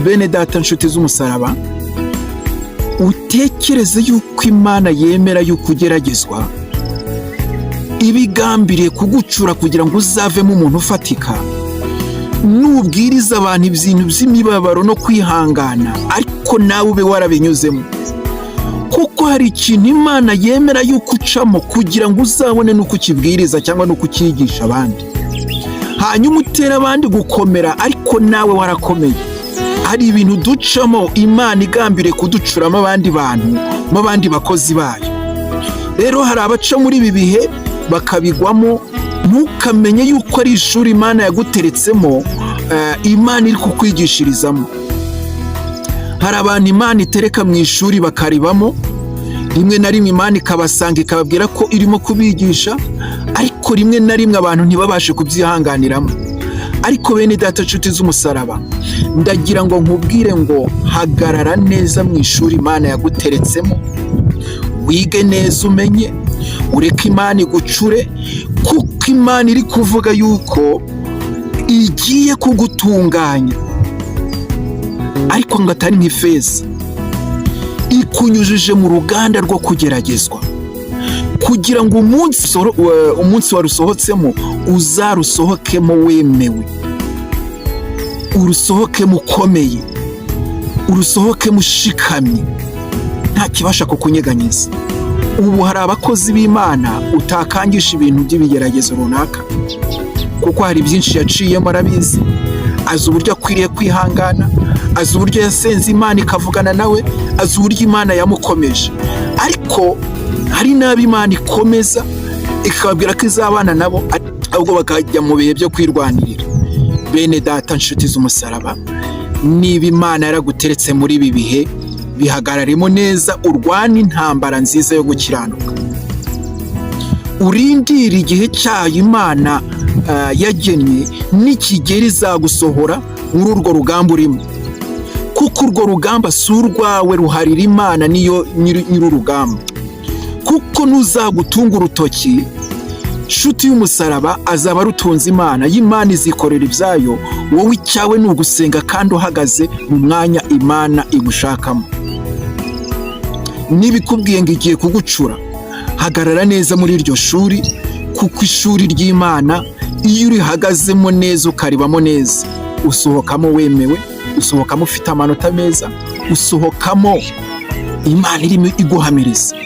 bene data nshuti z'umusaraba, utekereze yuko Imana yemera yuko ugeragezwa, ibigambiriye kugucura kugira ngo uzavemo umuntu ufatika. Nubwiriza abantu ibintu by'imibabaro no kwihangana, ariko nawe ube warabinyuzemo, kuko hari ikintu Imana yemera yuko ucamo kugira ngo uzabone n'uko ukibwiriza cyangwa n'uko ukigisha abandi, hanyuma utera abandi gukomera, ariko nawe warakomeye. Hari ibintu ducamo Imana igambiriye kuducuramo abandi bantu, mu bandi bakozi bayo. Rero hari abaca muri ibi bihe bakabigwamo, ntukamenye yuko ari ishuri Imana yaguteretsemo, Imana iri kukwigishirizamo. Hari abantu Imana itereka mu ishuri bakaribamo, rimwe na rimwe Imana ikabasanga ikababwira ko irimo kubigisha, ariko rimwe na rimwe abantu ntibabashe kubyihanganiramo. Ariko bene data nshuti z'umusaraba, ndagira ngo nkubwire ngo hagarara neza mu ishuri Imana yaguteretsemo, wige neza, umenye, ureke Imana igucure, kuko Imana iri kuvuga yuko igiye kugutunganya, ariko ngo atari nk'ifeza. Ikunyujije mu ruganda rwo kugeragezwa, kugira ngo umunsi warusohotsemo uzarusohokemo wemewe, urusohokemo ukomeye, urusohokemo ushikamye, nta kibasha kukunyeganyeza. Ubu hari abakozi b'Imana utakangisha ibintu by'ibigeragezo runaka, kuko hari byinshi yaciyemo, arabizi, azi uburyo akwiriye kwihangana, azi uburyo yasenze Imana ikavugana nawe, azi uburyo Imana yamukomeje. Ariko hari n'abo Imana ikomeza ikababwira ko izabana nabo, ahubwo bakajya mu bihe byo kwirwanirira. Bene data nshuti z'umusaraba, niba Imana yaraguteretse muri ibi bihe, bihagararemo neza, urwane intambara nziza yo gukiranuka, urindire igihe cyayo Imana yagennye, nikigera izagusohora muri urwo rugamba urimo, kuko urwo rugamba si urwawe, ruharira Imana, niyo nyir'urugamba. Kuko nuzagutunga urutoki, nshuti y'umusaraba, azaba arutunze Imana, y'Imana izikorera ibyayo, wowe icyawe ni ugusenga kandi uhagaze mu mwanya Imana igushakamo. Nibikubwiye ngo igiye kugucura, hagarara neza muri iryo shuri, kuko ishuri ry'Imana iyo urihagazemo neza ukaribamo neza, usohokamo wemewe, usohokamo ufite amanota meza, usohokamo Imana irimo iguhamiriza.